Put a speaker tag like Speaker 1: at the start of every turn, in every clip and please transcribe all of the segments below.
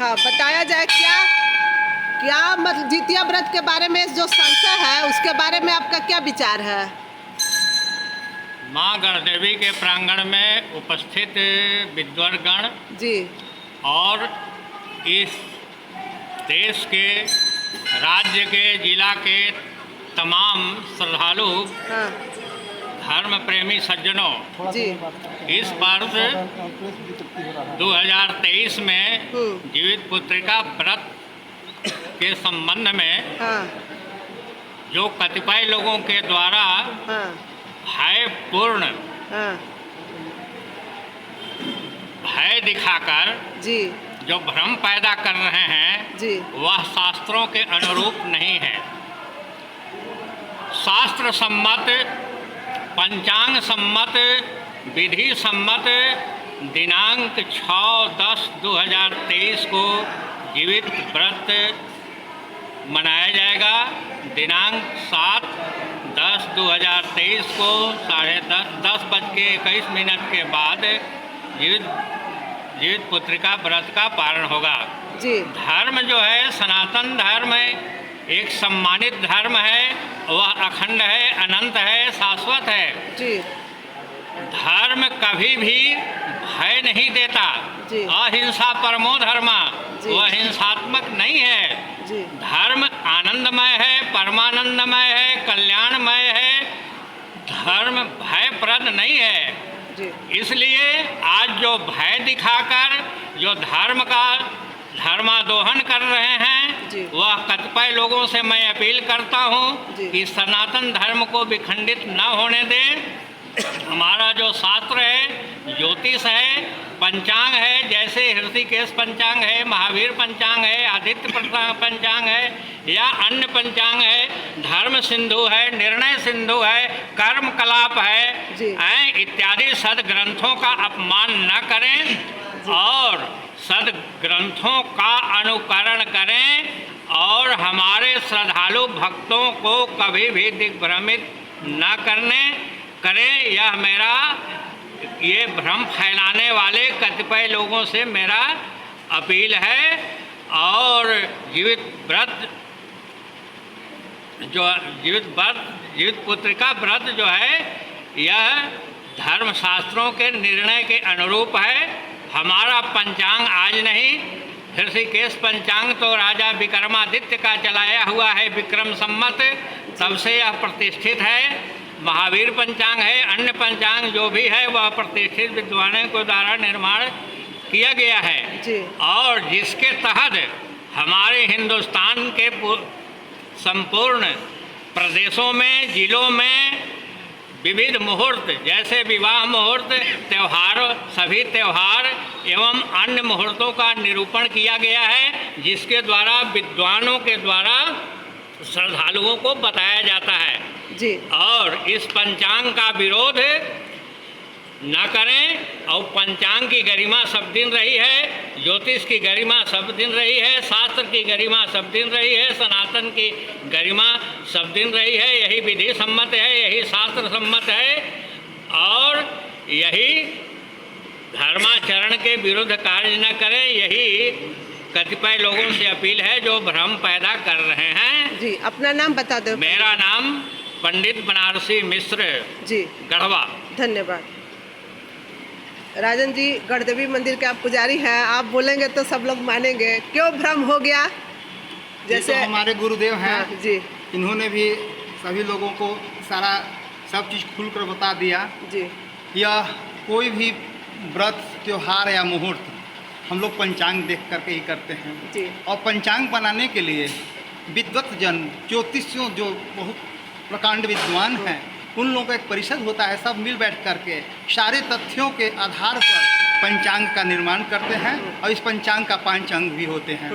Speaker 1: हाँ, बताया जाए क्या क्या मतलब जितिया व्रत के बारे में जो संशय है उसके बारे में आपका क्या विचार है?
Speaker 2: माँ गणदेवी के प्रांगण में उपस्थित विद्वद्गण
Speaker 1: जी
Speaker 2: और इस देश के, राज्य के, जिला के तमाम श्रद्धालु,
Speaker 1: हाँ
Speaker 2: धर्म प्रेमी सज्जनों,
Speaker 1: जी
Speaker 2: इस वर्ष 2023 में जीवित पुत्रिका व्रत के संबंध में
Speaker 1: हाँ
Speaker 2: जो कतिपय लोगों के द्वारा
Speaker 1: हाँ
Speaker 2: भयपूर्ण
Speaker 1: हाँ
Speaker 2: भय दिखाकर
Speaker 1: जी
Speaker 2: जो भ्रम पैदा कर रहे हैं
Speaker 1: जी
Speaker 2: वह शास्त्रों के अनुरूप नहीं है। शास्त्र सम्मत, पंचांग सम्मत, विधि सम्मत दिनांक 6/10/2023 को जीवित व्रत मनाया जाएगा। दिनांक 7/10/2023 को 10:21 के बाद जीवित पुत्रिका व्रत का पारण होगा।
Speaker 1: जी
Speaker 2: धर्म जो है, सनातन धर्म एक सम्मानित धर्म है, वह अखंड है, अनंत है, शाश्वत है।
Speaker 1: जी
Speaker 2: धर्म कभी भी भय नहीं देता।
Speaker 1: जी
Speaker 2: अहिंसा परमो धर्मा,
Speaker 1: जी।
Speaker 2: वह हिंसात्मक नहीं है।
Speaker 1: जी
Speaker 2: धर्म आनंदमय है, परमानंदमय है, कल्याणमय है। धर्म भयप्रद नहीं है।
Speaker 1: जी
Speaker 2: इसलिए आज जो भय दिखाकर जो धर्म का धर्मादोहन कर रहे हैं,
Speaker 1: जी।
Speaker 2: वह कतिपय लोगों से मैं अपील करता हूँ
Speaker 1: जी।
Speaker 2: कि सनातन धर्म को विखंडित न होने दें। हमारा जो शास्त्र है, ज्योतिष है, पंचांग है, जैसे ऋषिकेश पंचांग है, महावीर पंचांग है, आदित्य पंचांग है या अन्य पंचांग है, धर्म सिंधु है, निर्णय सिंधु है, कर्म कलाप
Speaker 1: जी।
Speaker 2: है, इत्यादि सदग्रंथों का अपमान न करें और सदग्रंथों का अनुकरण करें और हमारे श्रद्धालु भक्तों को कभी भी दिग्भ्रमित न करें। यह मेरा, ये भ्रम फैलाने वाले कतिपय लोगों से मेरा अपील है। और जीवित व्रत जो जीवित पुत्रिका व्रत जो है, यह धर्मशास्त्रों के निर्णय के अनुरूप है। हमारा पंचांग आज नहीं, ऋषिकेश पंचांग तो राजा विक्रमादित्य का चलाया हुआ है, विक्रम सम्मत, तब से यह प्रतिष्ठित है। महावीर पंचांग है, अन्य पंचांग जो भी है वह प्रतिष्ठित विद्वानों के द्वारा निर्माण किया गया है
Speaker 1: जी।
Speaker 2: और जिसके तहत हमारे हिंदुस्तान के संपूर्ण प्रदेशों में, जिलों में विविध मुहूर्त, जैसे विवाह मुहूर्त, त्यौहार, सभी त्यौहार एवं अन्य मुहूर्तों का निरूपण किया गया है, जिसके द्वारा विद्वानों के द्वारा श्रद्धालुओं को बताया जाता है।
Speaker 1: जी
Speaker 2: और इस पंचांग का विरोध न करें और पंचांग की गरिमा सब दिन रही है, ज्योतिष की गरिमा सब दिन रही है, शास्त्र की गरिमा सब दिन रही है, सनातन की गरिमा सब दिन रही है। यही विधि सम्मत है, यही शास्त्र सम्मत है और यही धर्माचरण के विरुद्ध कार्य न करें। यही कतिपय लोगों से अपील है जो भ्रम पैदा कर रहे हैं।
Speaker 1: जी, अपना नाम बता दो।
Speaker 2: मेरा नाम पंडित बनारसी मिश्र
Speaker 1: जी,
Speaker 2: गढ़वा।
Speaker 1: धन्यवाद। राजन जी, गणदेवी मंदिर के आप पुजारी हैं, आप बोलेंगे तो सब लोग मानेंगे। क्यों भ्रम हो गया?
Speaker 3: जैसे तो हमारे गुरुदेव हैं,
Speaker 1: हाँ, जी
Speaker 3: इन्होंने भी सभी लोगों को सारा सब चीज़ खुलकर बता दिया।
Speaker 1: जी
Speaker 3: यह कोई भी व्रत, त्योहार या मुहूर्त हम लोग पंचांग देख करके ही करते हैं
Speaker 1: जी।
Speaker 3: और पंचांग बनाने के लिए विद्वत जन, ज्योतिषियों जो बहुत प्रकांड विद्वान हैं, उन लोगों का एक परिषद होता है, सब मिल बैठ करके सारे तथ्यों के आधार पर पंचांग का निर्माण करते हैं और इस पंचांग का पांचांग भी होते हैं।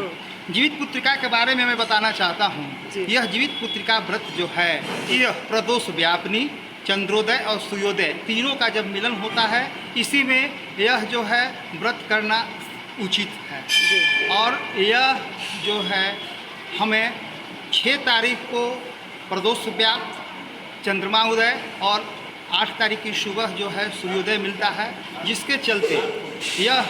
Speaker 3: जीवित पुत्रिका के बारे में मैं बताना चाहता हूँ। यह जीवित पुत्रिका व्रत जो है, यह प्रदोष व्यापनी, चंद्रोदय और सूर्योदय तीनों का जब मिलन होता है, इसी में यह जो है व्रत करना उचित है। और यह जो है हमें 6 तारीख को प्रदोष व्याप्त, चंद्रमा उदय और 8 तारीख की सुबह जो है सूर्योदय मिलता है, जिसके चलते यह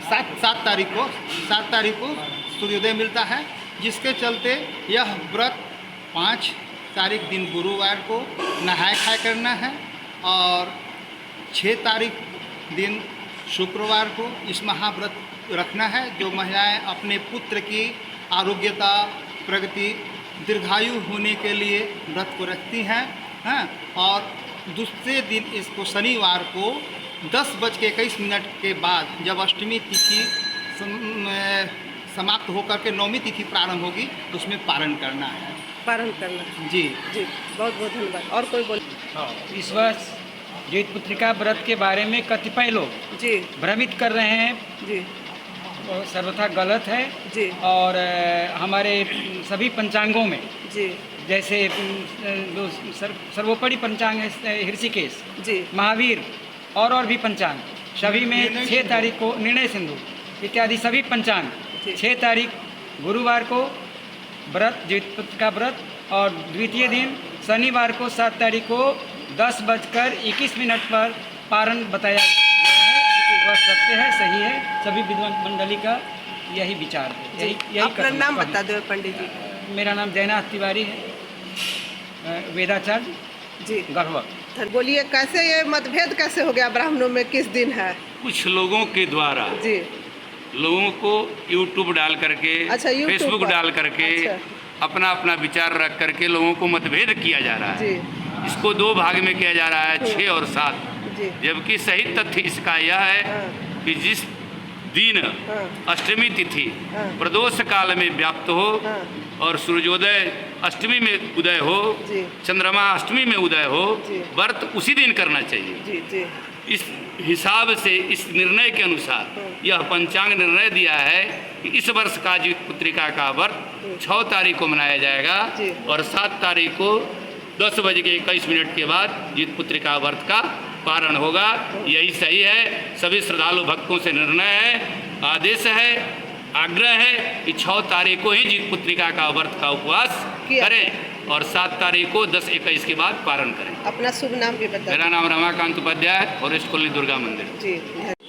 Speaker 3: सात तारीख को सूर्योदय मिलता है, जिसके चलते यह व्रत 5 तारीख दिन गुरुवार को नहाय खाए करना है और 6 तारीख दिन शुक्रवार को इस महाव्रत रखना है। जो महिलाएं अपने पुत्र की आरोग्यता, प्रगति, दीर्घायु होने के लिए व्रत को रखती हैं, और दूसरे दिन इसको शनिवार को 10:21 के बाद जब अष्टमी तिथि समाप्त होकर के 9वीं तिथि प्रारंभ होगी तो उसमें पारण करना है।
Speaker 1: पारण करना है।
Speaker 3: जी
Speaker 1: बहुत बहुत धन्यवाद। और कोई बोल?
Speaker 4: इस वर्ष जीवित पुत्रिका व्रत के बारे में कतिपय लोग
Speaker 1: जी
Speaker 4: भ्रमित कर रहे हैं,
Speaker 1: जी
Speaker 4: वो सर्वथा गलत है।
Speaker 1: जी
Speaker 4: और हमारे सभी पंचांगों में
Speaker 1: जी
Speaker 4: जैसे जो सर्वोपरि पंचांग है ऋषिकेश,
Speaker 1: जी
Speaker 4: महावीर और भी पंचांग सभी में 6 तारीख को निर्णय सिंधु इत्यादि सभी पंचांग 6 तारीख गुरुवार को व्रत जीवित पुत्रिका व्रत और द्वितीय दिन शनिवार को 7 तारीख को 10:21 पर पारण बताया गया है। वह सत्य है, सही है। सभी विद्वान मंडली का यही विचार है। यही
Speaker 1: अपना नाम बता दो पंडित जी।
Speaker 4: मेरा नाम जयनाथ तिवारी है, वेदाचार्य
Speaker 1: जी
Speaker 4: गढ़वा।
Speaker 1: बोलिए, कैसे ये मतभेद कैसे हो गया ब्राह्मणों में, किस दिन है?
Speaker 2: कुछ लोगों के द्वारा
Speaker 1: जी
Speaker 2: लोगों को यूट्यूब डाल करके,
Speaker 1: अच्छा, YouTube
Speaker 2: फेसबुक
Speaker 1: पर।
Speaker 2: डाल करके
Speaker 1: अच्छा।
Speaker 2: अपना अपना विचार रख करके लोगों को मतभेद किया जा रहा है।
Speaker 1: जी
Speaker 2: इसको 2 भाग में किया जा रहा है, 6 और 7।
Speaker 1: जी
Speaker 2: जबकि सही तथ्य इसका यह है
Speaker 1: हाँ।
Speaker 2: कि जिस दिन
Speaker 1: हाँ।
Speaker 2: अष्टमी तिथि
Speaker 1: हाँ।
Speaker 2: प्रदोष काल में व्याप्त हो
Speaker 1: हाँ।
Speaker 2: और सूर्योदय अष्टमी में उदय हो,
Speaker 1: जी
Speaker 2: चंद्रमा अष्टमी में उदय हो,
Speaker 1: जी।
Speaker 2: व्रत उसी दिन करना चाहिए।
Speaker 1: जी जी
Speaker 2: इस हिसाब से, इस निर्णय के अनुसार यह पंचांग निर्णय दिया है कि इस वर्ष का जीवित पुत्रिका का व्रत 6 तारीख को मनाया जाएगा
Speaker 1: जी।
Speaker 2: और 7 तारीख को 10:21 के बाद जीवित पुत्रिका व्रत का पारण होगा। यही सही है। सभी श्रद्धालु भक्तों से निर्णय है, आदेश है, आग्रह है कि 6 तारीख को ही जीवित पुत्रिका का व्रत का उपवास करें और 7 तारीख को 10:21 के बाद पारण करें।
Speaker 1: अपना शुभ नाम भी बता।
Speaker 2: मेरा नाम रमाकांत उपाध्याय, फॉरेस्ट कॉलोनी दुर्गा मंदिर।
Speaker 1: जी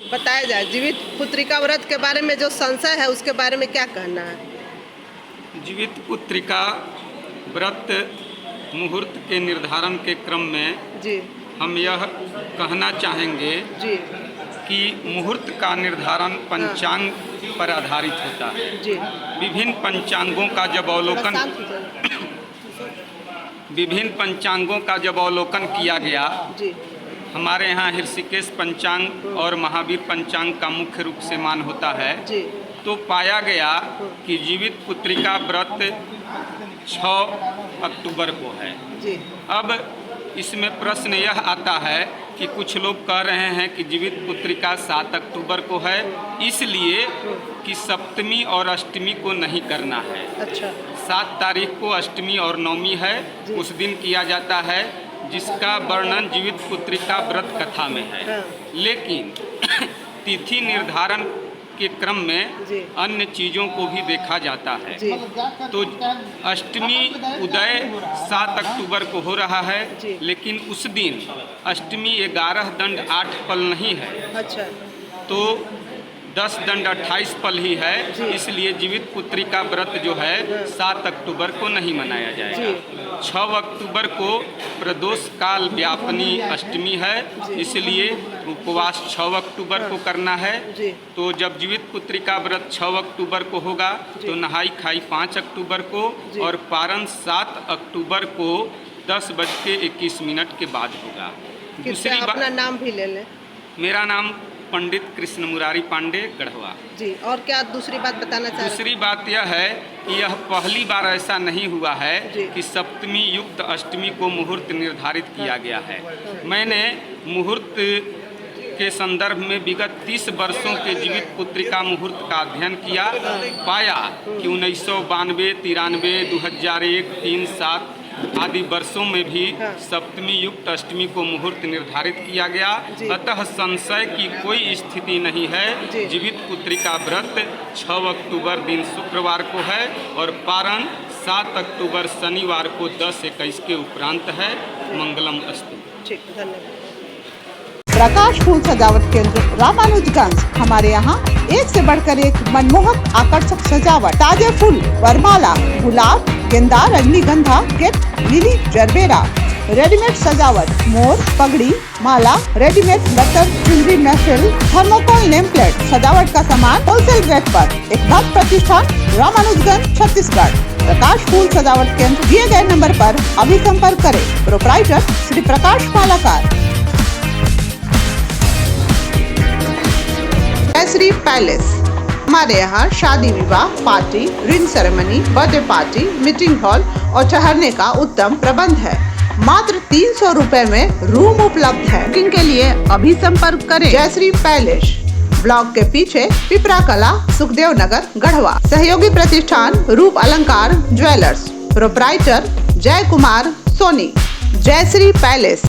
Speaker 1: बताया जाए, जीवित पुत्रिका व्रत के बारे में जो संशय है उसके बारे में क्या कहना है?
Speaker 5: जीवित पुत्रिका व्रत मुहूर्त के निर्धारण के क्रम में
Speaker 1: जी
Speaker 5: हम यह कहना चाहेंगे
Speaker 1: जी
Speaker 5: कि मुहूर्त का निर्धारण पंचांग पर आधारित होता है।
Speaker 1: जी
Speaker 5: विभिन्न पंचांगों का जब अवलोकन
Speaker 1: शांत हो जाए।
Speaker 5: विभिन्न पंचांगों का जब अवलोकन किया गया,
Speaker 1: जी
Speaker 5: हमारे यहाँ ऋषिकेश पंचांग और महावीर पंचांग का मुख्य रूप से मान होता है,
Speaker 1: जी
Speaker 5: तो पाया गया कि जीवित पुत्रिका व्रत 6 अक्टूबर को है।
Speaker 1: जी
Speaker 5: अब इसमें प्रश्न यह आता है कि कुछ लोग कह रहे हैं कि जीवित पुत्रिका 7 अक्टूबर को है, इसलिए कि सप्तमी और अष्टमी को नहीं करना है।
Speaker 1: अच्छा
Speaker 5: 7 तारीख को अष्टमी और नवमी है, उस दिन किया जाता है, जिसका वर्णन जीवित पुत्रिका व्रत कथा में है।
Speaker 1: हाँ।
Speaker 5: लेकिन तिथि निर्धारण के क्रम में
Speaker 1: जी।
Speaker 5: अन्य चीज़ों को भी देखा जाता है।
Speaker 1: जी
Speaker 5: तो अष्टमी उदय 7 अक्टूबर को हो रहा है,
Speaker 1: जी।
Speaker 5: लेकिन उस दिन अष्टमी 11 दंड 8 पल नहीं है,
Speaker 1: अच्छा
Speaker 5: तो 10 दंड 28 पल ही है।
Speaker 1: जी।
Speaker 5: इसलिए जीवित पुत्रिका व्रत जो है 7 अक्टूबर को नहीं मनाया जाएगा। 6 अक्टूबर को प्रदोष काल व्यापनी अष्टमी है, इसलिए उपवास 6 अक्टूबर को करना है।
Speaker 1: जी
Speaker 5: तो जब जीवित पुत्रिका व्रत 6 अक्टूबर को होगा तो नहाई खाई 5 अक्टूबर को
Speaker 1: जी।
Speaker 5: और पारण 7 अक्टूबर को 10:21 के बाद होगा।
Speaker 1: किससे अपना नाम भी ले लें।
Speaker 5: मेरा नाम पंडित कृष्ण मुरारी पांडे, गढ़वा।
Speaker 1: जी और क्या दूसरी बात बताना चाह रहे
Speaker 5: दूसरी बात यह है कि यह पहली बार ऐसा नहीं हुआ है
Speaker 1: जी।
Speaker 5: कि सप्तमी युक्त अष्टमी को मुहूर्त निर्धारित किया गया है। मैंने मुहूर्त के संदर्भ में विगत 30 वर्षों के जीवित पुत्रिका मुहूर्त का अध्ययन किया, पाया कि 1992, 93, 2001, 3, 7 आदि वर्षों में भी सप्तमी युक्त अष्टमी को मुहूर्त निर्धारित किया गया।
Speaker 1: जी।
Speaker 5: अतः संशय की कोई स्थिति नहीं है।
Speaker 1: जी।
Speaker 5: जीवित पुत्रिका व्रत 6 अक्टूबर दिन शुक्रवार को है और पारण 7 अक्टूबर शनिवार को 10:21 के उपरांत है। मंगलम अस्तु।
Speaker 1: ठीक, धन्यवाद।
Speaker 6: प्रकाश फूल सजावट केंद्र रामानुजगंज। हमारे यहाँ एक से बढ़कर एक मनमोहक आकर्षक सजावट, ताजे फूल, वरमाला, गुलाब, गेंदा, रजनीगंधा, गिफ्ट, लिली, जरबेरा, रेडीमेड सजावट, मोर, पगड़ी, माला, रेडीमेड लटर, चुनरी, महफिल, थर्मोकोल, नेम प्लेट, सजावट का सामान होलसेल रेट पर। एकनाथ प्रतिष्ठान, रामानुजगंज, छत्तीसगढ़। प्रकाश फूल सजावट केंद्र, दिए गए नंबर पर अभी संपर्क करें। प्रोप्राइटर श्री प्रकाश मालाकार। जयश्री पैलेस, हमारे यहाँ शादी विवाह, party, ring ceremony, birthday party, meeting hall और ठहरने का उत्तम प्रबंध है। मात्र 300 रुपए में रूम उपलब्ध है। बुकिंग के लिए अभी संपर्क करें। जयश्री पैलेस, ब्लॉक के पीछे, पिपरा कला, सुखदेव नगर, गढ़वा। सहयोगी प्रतिष्ठान रूप अलंकार ज्वेलर्स। प्रोप्राइटर जय कुमार सोनी। जयश्री पैलेस।